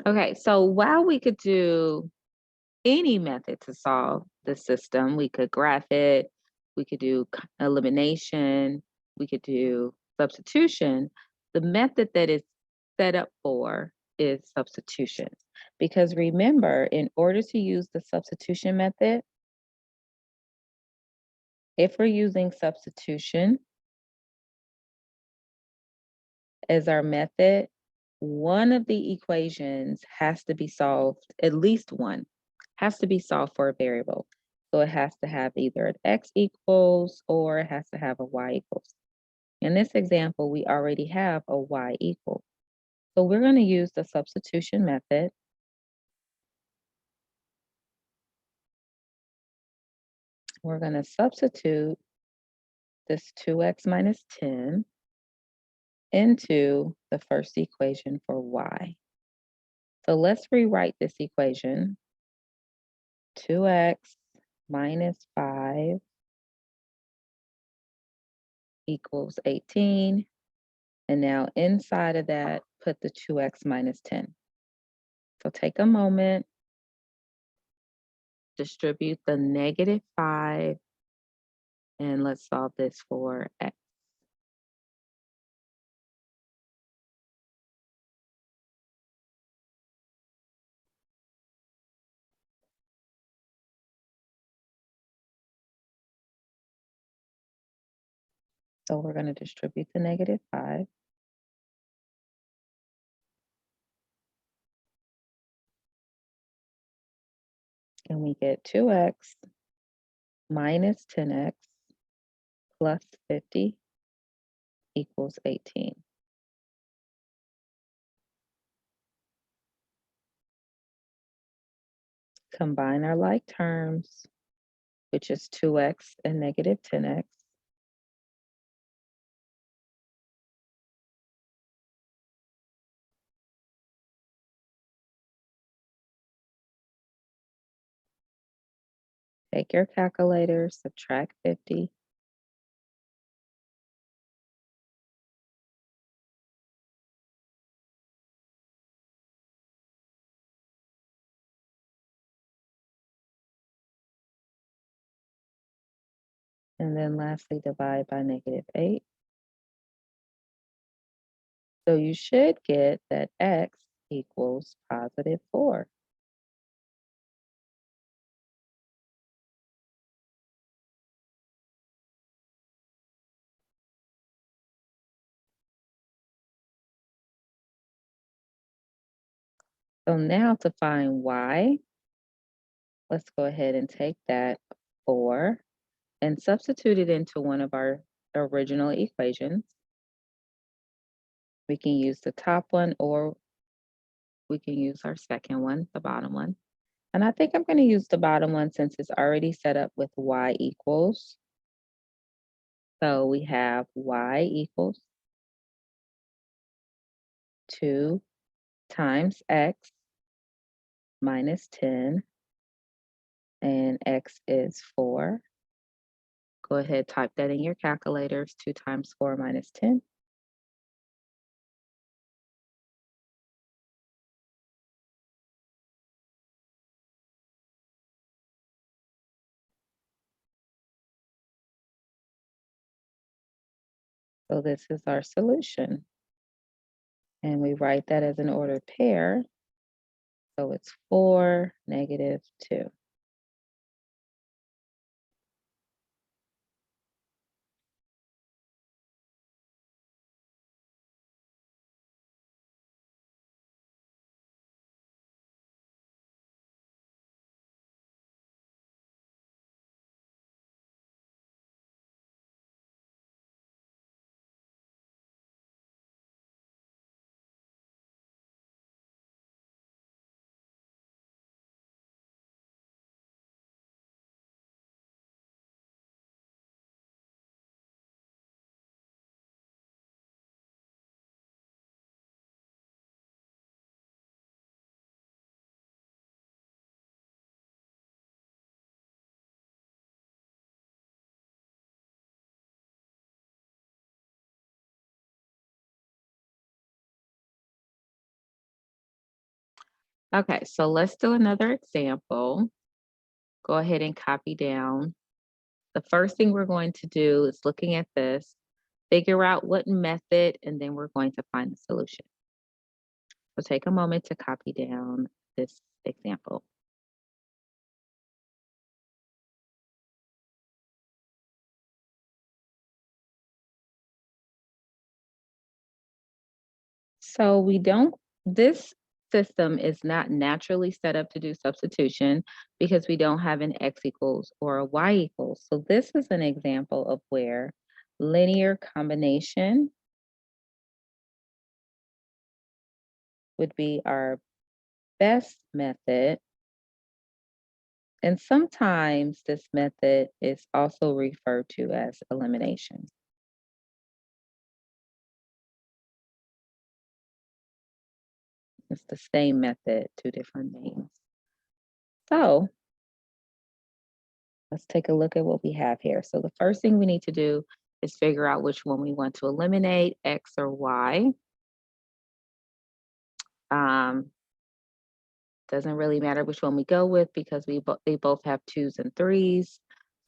Okay, so while we could do any method to solve the system, we could graph it, we could do elimination, we could do substitution. The method that is set up for is substitution. Because remember, in order to use the substitution method, if we're using substitution as our method, one of the equations has to be solved, at least one, has to be solved for a variable. So it has to have either an x equals or it has to have a y equals. In this example, we already have a y equal. So we're going to use the substitution method. We're going to substitute this 2x minus 10 into the first equation for y. So let's rewrite this equation. 2x minus 5 equals 18. And now inside of that, put the 2x minus 10. So take a moment, distribute the negative 5, and let's solve this for x. So we're going to distribute the negative 5. And we get 2x minus 10x plus 50 equals 18. Combine our like terms, which is 2x and negative 10x. Take your calculator, subtract 50. And then lastly, divide by negative 8. So you should get that x equals positive 4. So now to find y, let's go ahead and take that 4 and substitute it into one of our original equations. We can use the top one or we can use our second one, the bottom one. And I think I'm going to use the bottom one since it's already set up with y equals. So we have y equals 2 times x minus 10, and x is 4. Go ahead, type that in your calculators, 2 times 4 minus 10. So this is our solution. And we write that as an ordered pair. So it's 4, negative 2. Okay, so let's do another example. Go ahead and copy down. The first thing we're going to do is looking at this, figure out what method, and then we're going to find the solution. So take a moment to copy down this example. So this system is not naturally set up to do substitution because we don't have an x equals or a y equals. So this is an example of where linear combination would be our best method. And sometimes this method is also referred to as elimination. It's the same method, two different names. So let's take a look at what we have here. So the first thing we need to do is figure out which one we want to eliminate, X or Y. Doesn't really matter which one we go with because they both have 2s and 3s.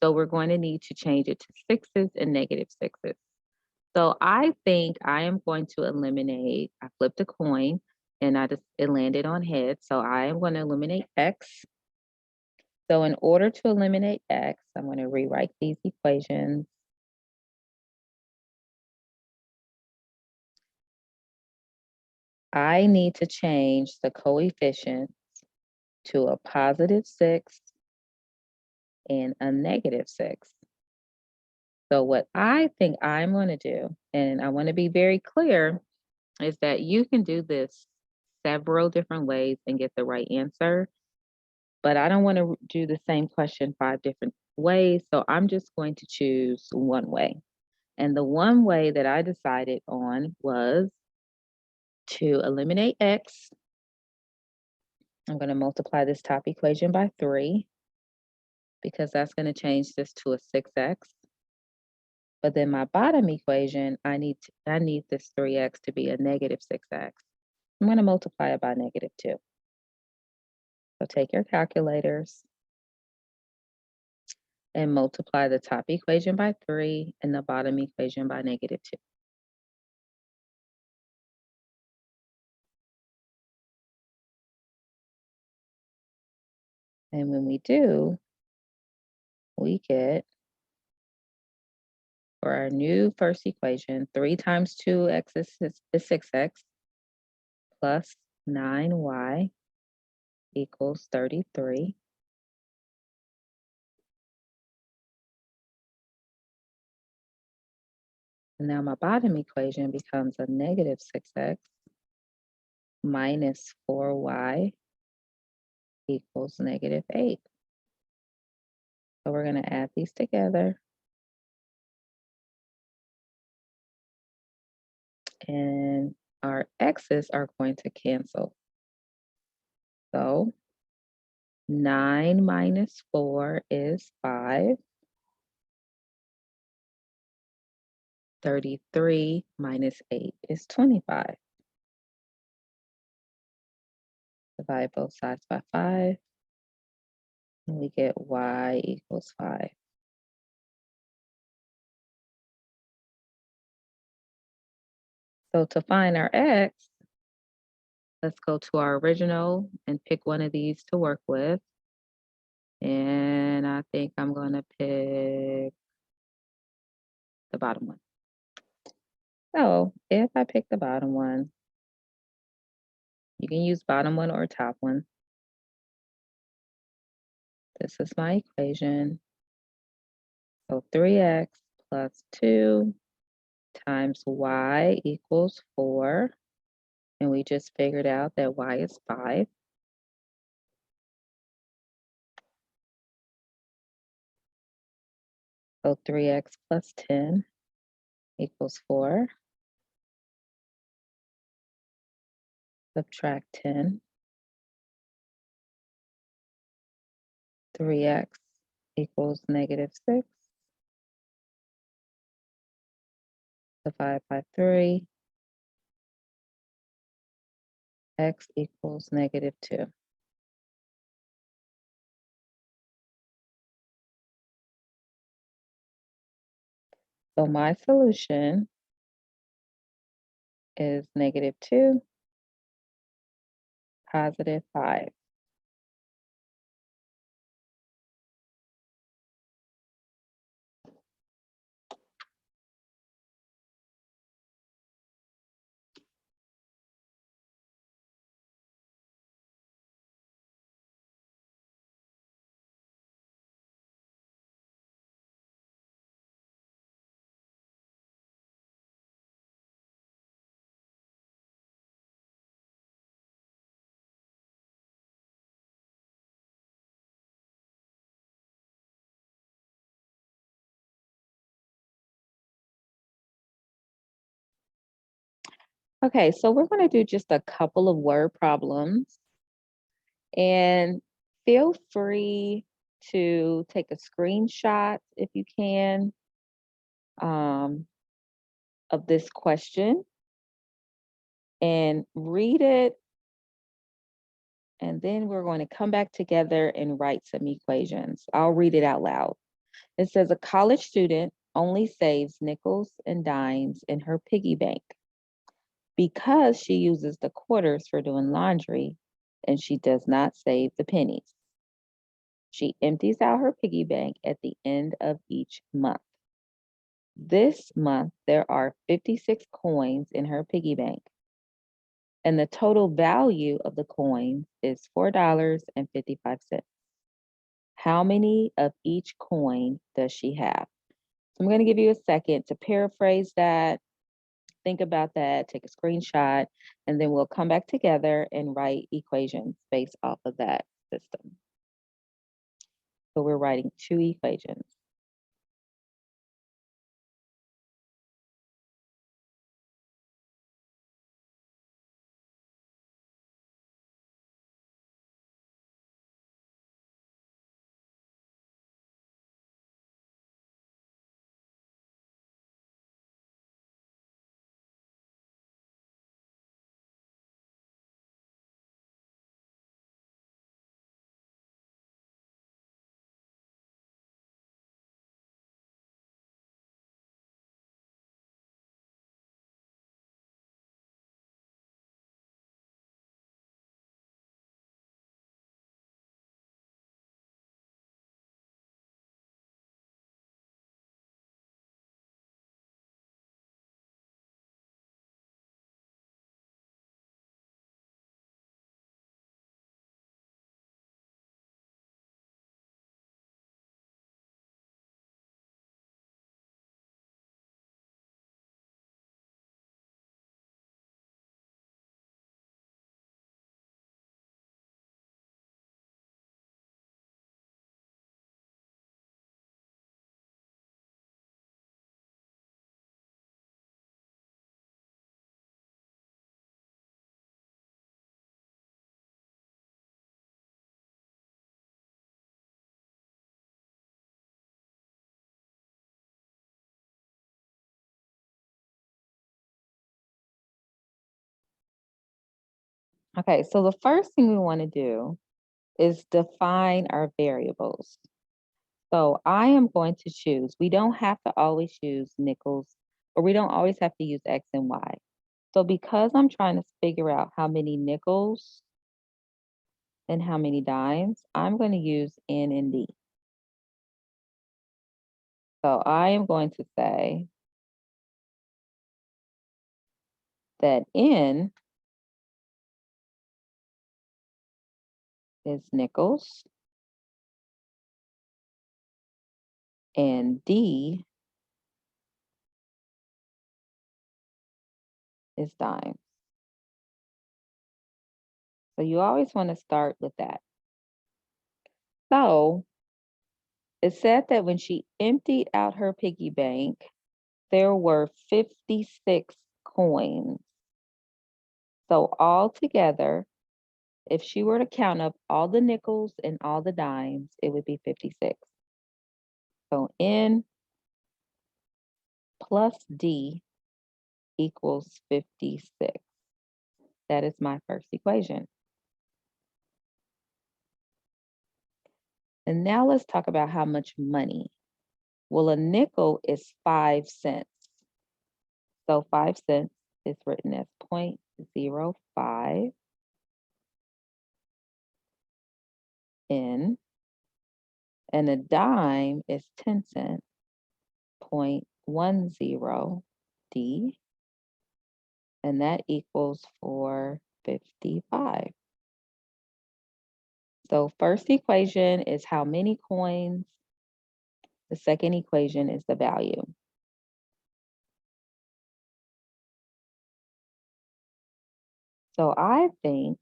So we're going to need to change it to 6s and -6s. So I think I am going to eliminate, I flipped a coin and it landed on heads. So I am going to eliminate X. So in order to eliminate X, I'm going to rewrite these equations. I need to change the coefficients to a +6 and a -6. So what I think I'm going to do, and I want to be very clear, is that you can do this several different ways and get the right answer, but I don't want to do the same question 5 different ways. So I'm just going to choose one way. And the one way that I decided on was to eliminate X. I'm going to multiply this top equation by 3 because that's going to change this to a 6x. But then my bottom equation, I need this 3x to be a -6x. I'm going to multiply it by -2. So take your calculators and multiply the top equation by 3 and the bottom equation by -2. And when we do, we get, for our new first equation, 3 times 2x is 6x plus 9y equals 33. And now my bottom equation becomes a -6x minus 4y equals -8. So we're going to add these together. And our x's are going to cancel. So 9 minus 4 is 5. 33 minus 8 is 25. Divide both sides by 5. And we get y equals 5. So to find our x, let's go to our original and pick one of these to work with. And I think I'm going to pick the bottom one. So if I pick the bottom one, you can use bottom one or top one. This is my equation. So 3x plus 2 times y equals 4. And we just figured out that y is 5. So 3x plus 10 equals 4. Subtract 10. 3x equals -6. Divide by 3. X equals -2. So my solution is -2, +5. Okay, so we're going to do just a couple of word problems, and feel free to take a screenshot if you can um, of this question and read it, and then we're going to come back together and write some equations. I'll read it out loud. It says a college student only saves nickels and dimes in her piggy bank because she uses the quarters for doing laundry and she does not save the pennies. She empties out her piggy bank at the end of each month. This month, there are 56 coins in her piggy bank, and the total value of the coins is $4.55. How many of each coin does she have? So I'm going to give you a second to paraphrase that, think about that, take a screenshot, and then we'll come back together and write equations based off of that system. So we're writing 2 equations. Okay, so the first thing we want to do is define our variables. So I am going to choose, we don't have to always use nickels, or we don't always have to use X and Y. So because I'm trying to figure out how many nickels and how many dimes, I'm going to use N and D. So I am going to say that N is nickels and D is dimes. So you always want to start with that. So it said that when she emptied out her piggy bank, there were 56 coins. So altogether, if she were to count up all the nickels and all the dimes, it would be 56. So N plus D equals 56. That is my first equation. And now let's talk about how much money. Well, a nickel is 5 cents. So 5 cents is written as 0.05 N, and a dime is 10 cents, 0.10 D, and that equals 455. So first equation is how many coins. The second equation is the value. So I think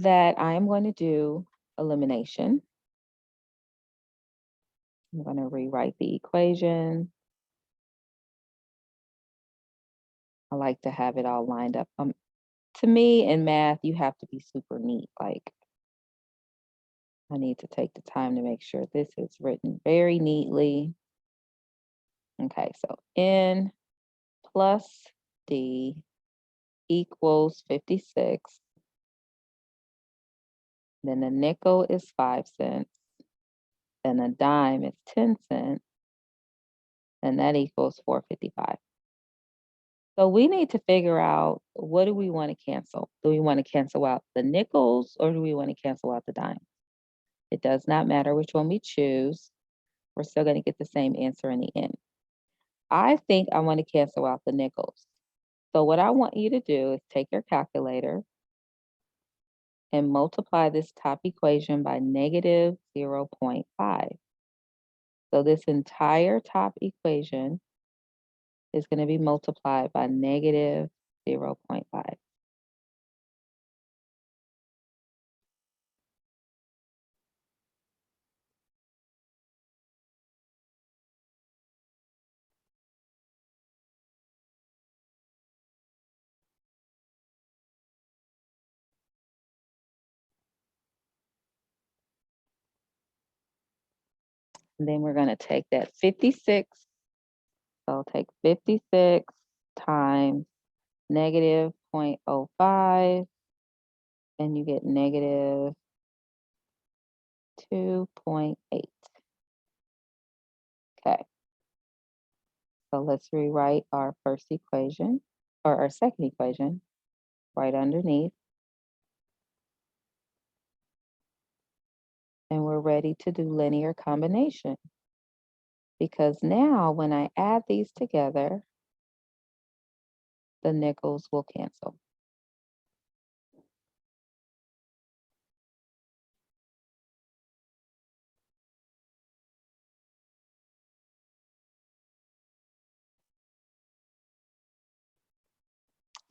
that I am going to do elimination. I'm going to rewrite the equation. I like to have it all lined up. To me, in math, you have to be super neat. Like, I need to take the time to make sure this is written very neatly. Okay, so N plus D equals 56. Then a nickel is 5 cents. Then a dime is 10 cents. And that equals 455. So we need to figure out, what do we want to cancel? Do we want to cancel out the nickels or do we want to cancel out the dimes? It does not matter which one we choose. We're still going to get the same answer in the end. I think I want to cancel out the nickels. So what I want you to do is take your calculator and multiply this top equation by negative 0.5. So this entire top equation is going to be multiplied by negative 0.5. And then we're going to take that 56. So I'll take 56 times negative 0.05, and you get negative 2.8. Okay. So let's rewrite our first equation, or our second equation, right underneath. And we're ready to do linear combination. Because now when I add these together, the nickels will cancel.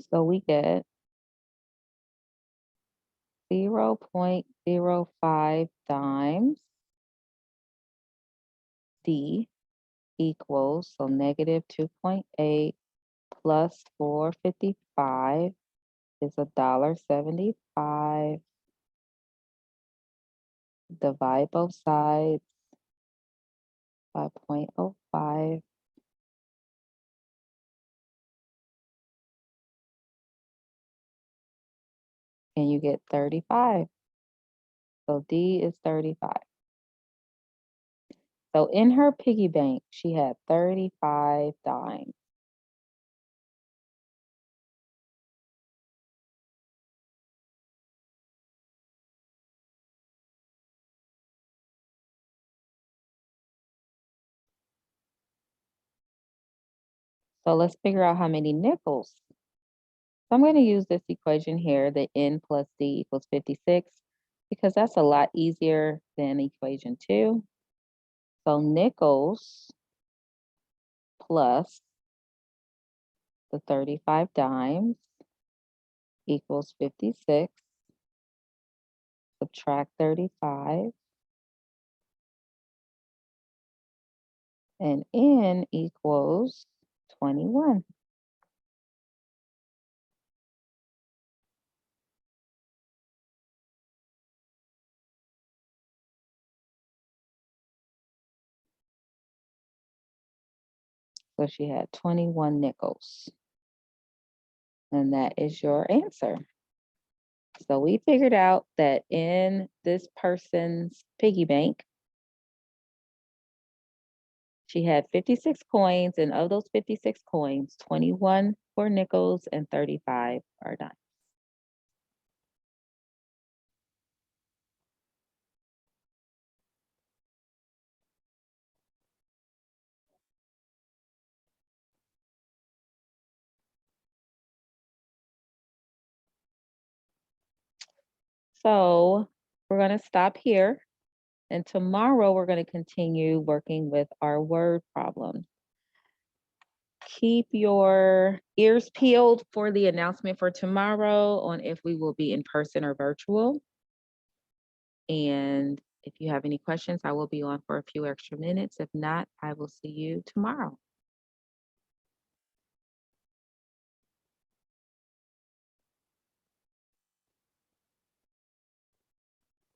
So we get 0.05 dimes D equals, so negative 2.8 plus 455 is $1.75. Divide both sides by 0.05. And you get 35. So D is 35. So in her piggy bank, she had 35 dimes. So let's figure out how many nickels. So I'm going to use this equation here, the N plus D equals 56, because that's a lot easier than equation 2. So nickels plus the 35 dimes equals 56. Subtract 35. And N equals 21. So she had 21 nickels. And that is your answer. So we figured out that in this person's piggy bank, she had 56 coins, and of those 56 coins, 21 were nickels and 35 are dimes. So we're going to stop here. And tomorrow we're going to continue working with our word problem. Keep your ears peeled for the announcement for tomorrow on if we will be in person or virtual. And if you have any questions, I will be on for a few extra minutes. If not, I will see you tomorrow.